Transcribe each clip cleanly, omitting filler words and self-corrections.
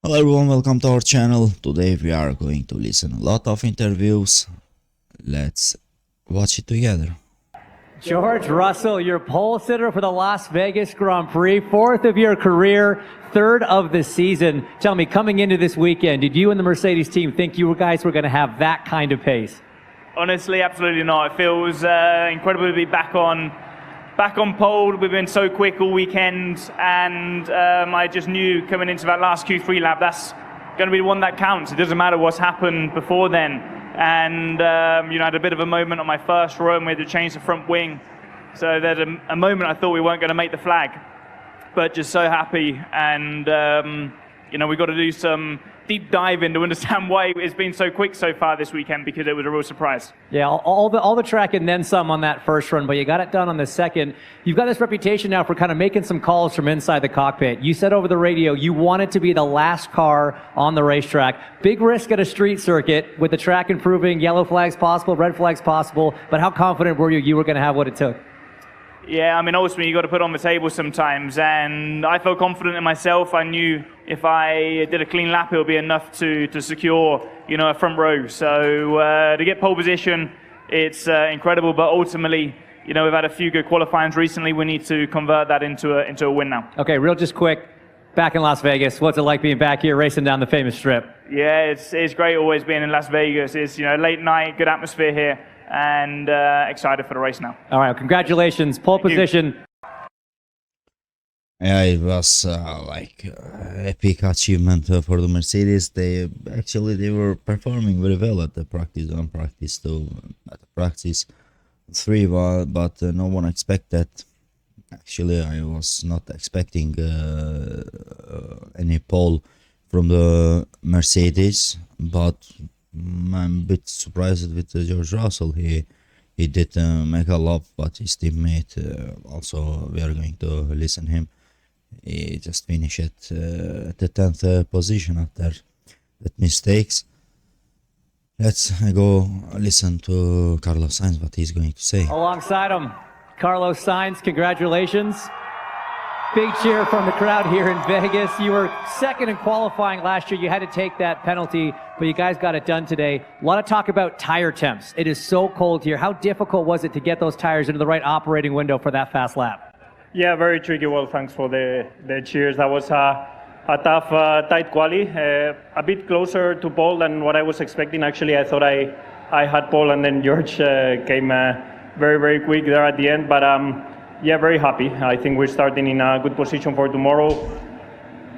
Hello everyone, welcome to our channel. Today we are going to listen a lot of interviews. Let's watch it together. George Russell, your pole sitter for the Las Vegas Grand Prix, fourth of your career, third of the season. Tell me, coming into this weekend, did you and the Mercedes team think you guys were going to have that kind of pace? Honestly, absolutely not. It feels incredible to be back on pole. We've been so quick all weekend, and I just knew coming into that last Q3 lap, that's going to be the one that counts. It doesn't matter what's happened before then. And I had a bit of a moment on my first run. We had to change the front wing, so there's a moment I thought we weren't going to make the flag, but just so happy. And we've got to do some deep diving to understand why it's been so quick so far this weekend, because it was a real surprise. Yeah, all the track and then some on that first run, but you got it done on the second. You've got this reputation now for kind of making some calls from inside the cockpit. You said over the radio you wanted to be the last car on the racetrack. Big risk at a street circuit with the track improving, yellow flags possible, red flags possible, but how confident were you were going to have what it took? Yeah, I mean, ultimately you got to put on the table sometimes, and I felt confident in myself. I knew if I did a clean lap, it would be enough to secure, a front row. So to get pole position, it's incredible. But ultimately, we've had a few good qualifyings recently. We need to convert that into a win now. Okay, just quick. Back in Las Vegas, what's it like being back here racing down the famous strip? Yeah, it's great always being in Las Vegas. It's late night, good atmosphere here, and excited for the race now. All right, congratulations, pole position. Yeah, it was epic achievement for the Mercedes. They were performing very well at the practice 1, practice 2, at the practice 3, but no one expected. Actually, I was not expecting any pole from the Mercedes, but I'm a bit surprised with George Russell. He did make a lap, but his teammate also, we are going to listen him. He just finished at the 10th position after that mistakes. Let's go listen to Carlos Sainz, what he's going to say. Alongside him, Carlos Sainz, congratulations. Big cheer from the crowd here in Vegas. You were second in qualifying last year. You had to take that penalty, but you guys got it done today. A lot of talk about tire temps. It is so cold here. How difficult was it to get those tires into the right operating window for that fast lap? Yeah, very tricky. Well, thanks for the cheers. That was a tough, tight quali. A bit closer to pole than what I was expecting. Actually, I thought I had pole, and then George came very, very quick there at the end. But yeah, very happy. I think we're starting in a good position for tomorrow.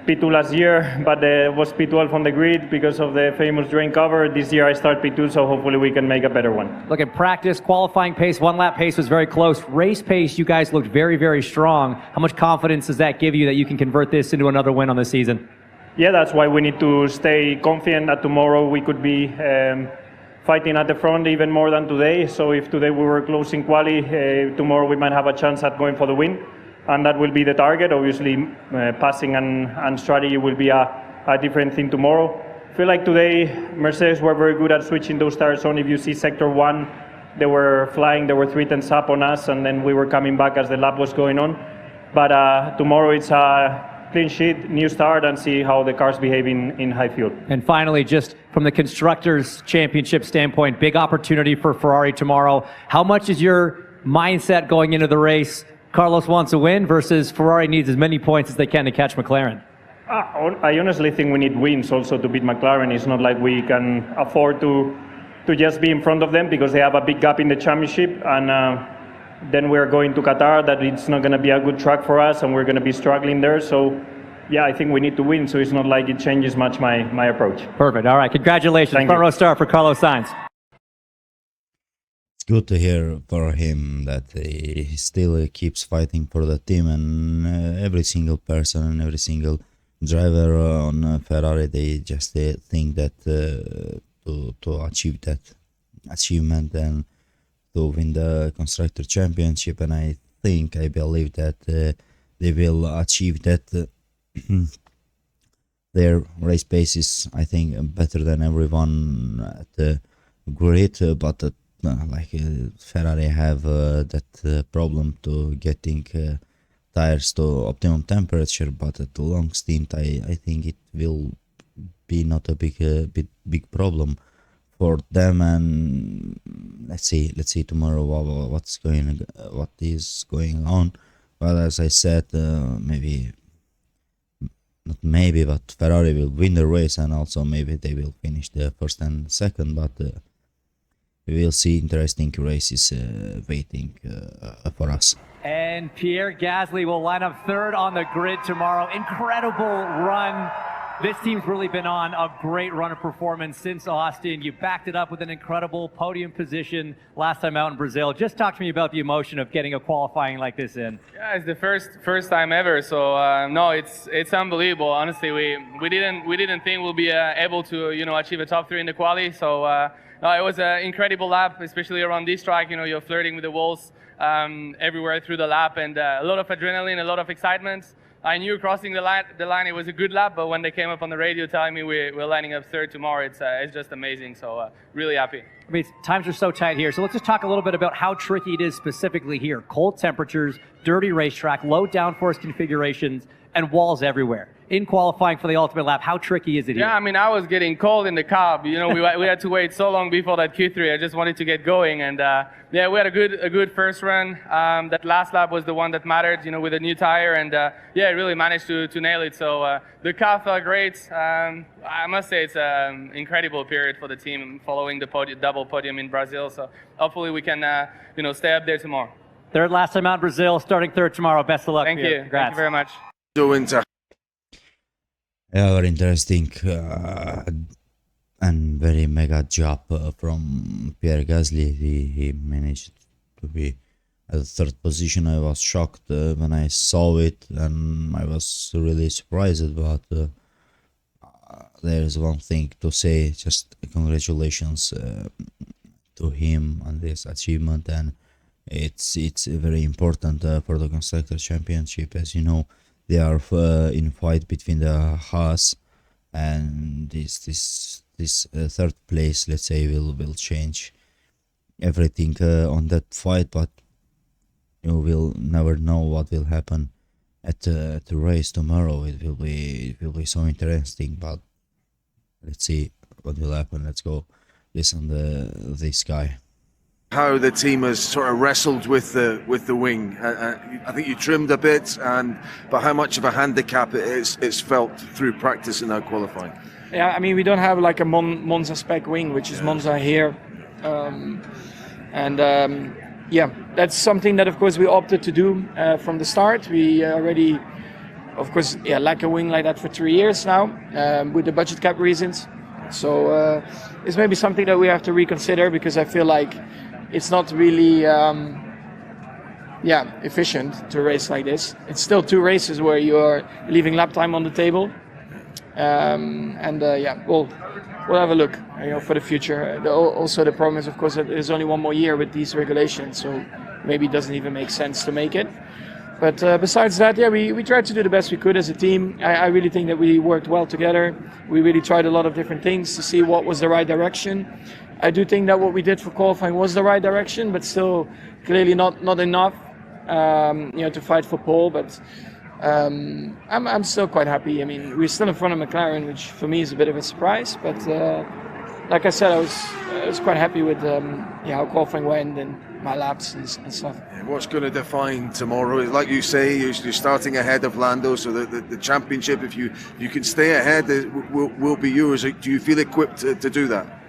P2 last year, but was P12 on the grid because of the famous drain cover. This year I start P2, so hopefully we can make a better one. Look at practice, qualifying pace, one lap pace was very close. Race pace, you guys looked very, very strong. How much confidence does that give you that you can convert this into another win on the season? Yeah, that's why we need to stay confident that tomorrow we could be fighting at the front even more than today. So if today we were closing quali, tomorrow we might have a chance at going for the win. And that will be the target. Obviously, passing and strategy will be a different thing tomorrow. I feel like today, Mercedes were very good at switching those tires on. If you see sector 1, they were flying, they were 3 tenths up on us, and then we were coming back as the lap was going on. But tomorrow it's a clean sheet, new start, and see how the cars behave in high fuel. And finally, just from the Constructors' Championship standpoint, big opportunity for Ferrari tomorrow. How much is your mindset going into the race? Carlos wants a win versus Ferrari needs as many points as they can to catch McLaren. I honestly think we need wins also to beat McLaren. It's not like we can afford to just be in front of them, because they have a big gap in the championship, and then we're going to Qatar, that it's not going to be a good track for us, and we're going to be struggling there. So yeah, I think we need to win, so it's not like it changes much my approach. Perfect. All right, congratulations. Front row star for Carlos Sainz. It's good to hear for him that he still keeps fighting for the team, and every single person and every single driver on Ferrari, they just think that to achieve that achievement and to win the Constructor Championship, and I believe that they will achieve that. Their race pace is, I think, better than everyone at the grid, but Ferrari have that problem to getting tires to optimum temperature, but at the long stint I think it will be not a big problem for them. And let's see tomorrow what is going on. But as I said, but Ferrari will win the race, and also maybe they will finish the first and second. But we will see interesting races waiting for us. And Pierre Gasly will line up third on the grid tomorrow. Incredible run. This team's really been on a great run of performance since Austin. You backed it up with an incredible podium position last time out in Brazil. Just talk to me about the emotion of getting a qualifying like this in. Yeah, it's the first time ever. So no, it's unbelievable. Honestly, we didn't think we'll be able to achieve a top 3 in the quali. So no, it was an incredible lap, especially around this track. You're flirting with the walls everywhere through the lap, and a lot of adrenaline, a lot of excitement. I knew crossing the line it was a good lap, but when they came up on the radio telling me we're lining up third tomorrow, it's just amazing. So really happy. I mean, times are so tight here. So let's just talk a little bit about how tricky it is specifically here. Cold temperatures, dirty racetrack, low downforce configurations, and walls everywhere. In qualifying for the ultimate lap, how tricky is it here? Yeah, I mean, I was getting cold in the cab. We had to wait so long before that Q3. I just wanted to get going, and yeah, we had a good first run. That last lap was the one that mattered, with a new tire, and yeah, really managed to nail it. So the car felt great. I must say it's an incredible period for the team following the double podium in Brazil. So hopefully we can stay up there tomorrow. Third last time out in Brazil, starting third tomorrow. Best of luck. Thank you. Congrats. Thank you very much. Yeah, very interesting and very mega job from Pierre Gasly. He managed to be at the third position. I was shocked when I saw it, and I was really surprised. But there is one thing to say: just congratulations to him on this achievement, and it's very important for the constructor championship. As you know, they are in fight between the Haas, and this third place, let's say, will change everything on that fight. But you will never know what will happen at the race tomorrow. It will be so interesting. But let's see what will happen. Let's go listen to this guy. How the team has sort of wrestled with the wing. I think you trimmed a bit, but how much of a handicap it's felt through practice and now qualifying. Yeah, I mean, we don't have like a Monza spec wing, which is Monza here, yeah, that's something that of course we opted to do from the start. We already, of course, lack a wing like that for 3 years now with the budget cap reasons. So it's maybe something that we have to reconsider, because I feel like it's not really efficient to race like this. It's still 2 races where you're leaving lap time on the table, we'll have a look for the future. Also the problem is, of course, that there's only 1 more year with these regulations, so maybe it doesn't even make sense to make it. But besides that, we tried to do the best we could as a team. I really think that we worked well together. We really tried a lot of different things to see what was the right direction. I do think that what we did for qualifying was the right direction, but still clearly not enough, to fight for pole. But I'm still quite happy. I mean, we're still in front of McLaren, which for me is a bit of a surprise. But like I said, I was quite happy with how qualifying went and my laps and stuff. What's going to define tomorrow? Like you say, you're starting ahead of Lando, so the championship, if you can stay ahead, will be yours. Do you feel equipped to do that?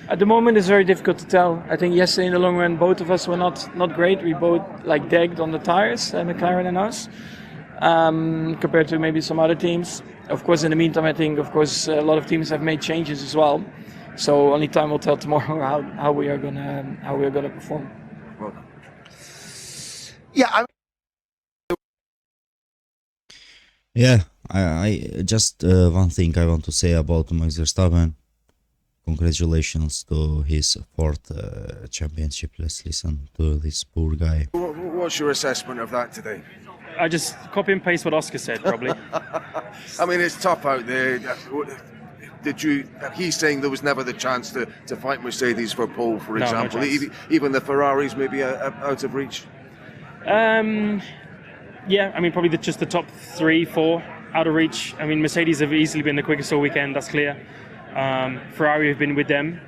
At the moment, it's very difficult to tell. I think yesterday in the long run, both of us were not great. We both degged on the tires, McLaren and us, compared to maybe some other teams. Of course, in the meantime, I think, of course, a lot of teams have made changes as well. So only time will tell tomorrow how we are gonna perform. Well done. I just one thing I want to say about Max Verstappen. Congratulations to his 4th championship. Let's listen to this poor guy. What's your assessment of that today? I just copy and paste what Oscar said, probably. I mean, it's tough out there. He's saying there was never the chance to fight Mercedes for pole, for example. No Even the Ferraris maybe out of reach. Yeah, I mean, probably just the top 3, 4. out of reach. I mean, Mercedes have easily been the quickest all weekend, that's clear. Ferrari have been with them.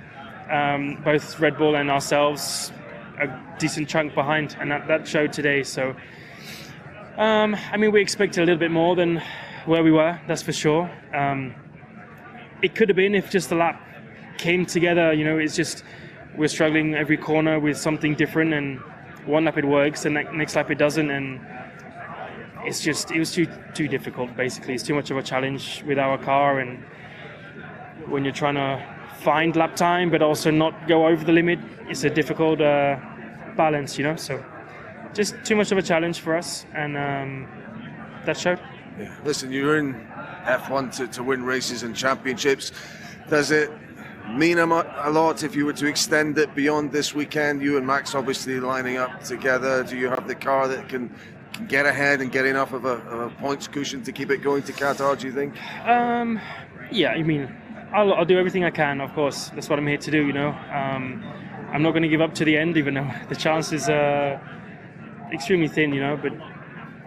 Both Red Bull and ourselves a decent chunk behind, and that showed today. So, I mean, we expected a little bit more than where we were, that's for sure. It could have been if just the lap came together. You know, it's just we're struggling every corner with something different, and one lap it works, and next lap it doesn't, and it was too difficult. Basically, it's too much of a challenge with our car, and when you're trying to find lap time but also not go over the limit, it's a difficult balance, you know. So just too much of a challenge for us, and that showed. Yeah. Listen, you're in F1 to win races and championships. Does it mean a lot if you were to extend it beyond this weekend? You and Max obviously lining up together. Do you have the car that can get ahead and get enough of a points cushion to keep it going to Qatar, do you think? Yeah, I mean, I'll do everything I can, of course. That's what I'm here to do, you know. I'm not going to give up to the end, even though the chance is extremely thin, you know, but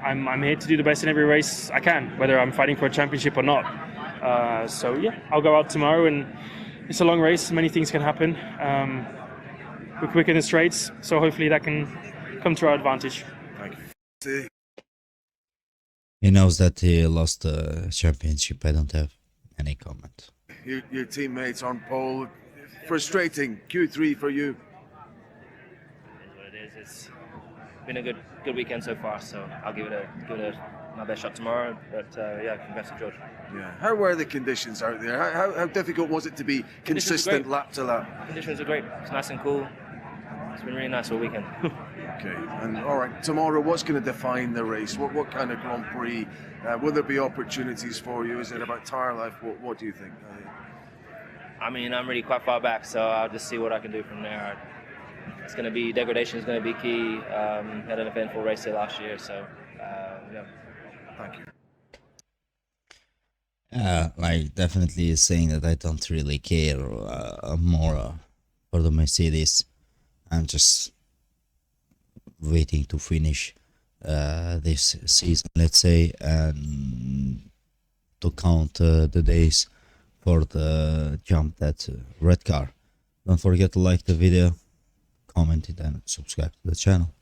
I'm here to do the best in every race I can, whether I'm fighting for a championship or not. So yeah, I'll go out tomorrow, and it's a long race. Many things can happen. We're quick in the straights, so hopefully that can come to our advantage. Thank you. He knows that he lost the championship. I don't have any comment. Your teammates on pole, frustrating Q3 for you. What it is, it's been a good weekend so far. So I'll give it my best shot tomorrow. But yeah, congrats to George. Yeah. How were the conditions out there? How difficult was it to be consistent lap to lap? Conditions are great. It's nice and cool. It's been really nice all weekend. Okay. And all right, tomorrow, what's going to define the race? What kind of Grand Prix? Will there be opportunities for you? Is it about tyre life? What do you think? I mean, I'm really quite far back, so I'll just see what I can do from there. It's going to be degradation is going to be key. Had an eventful race there last year, so yeah. Thank you. Like definitely saying that I don't really care more for the Mercedes. I'm just waiting to finish this season, let's say, and to count the days for the jump that red car. Don't forget to like the video, comment it, and subscribe to the channel.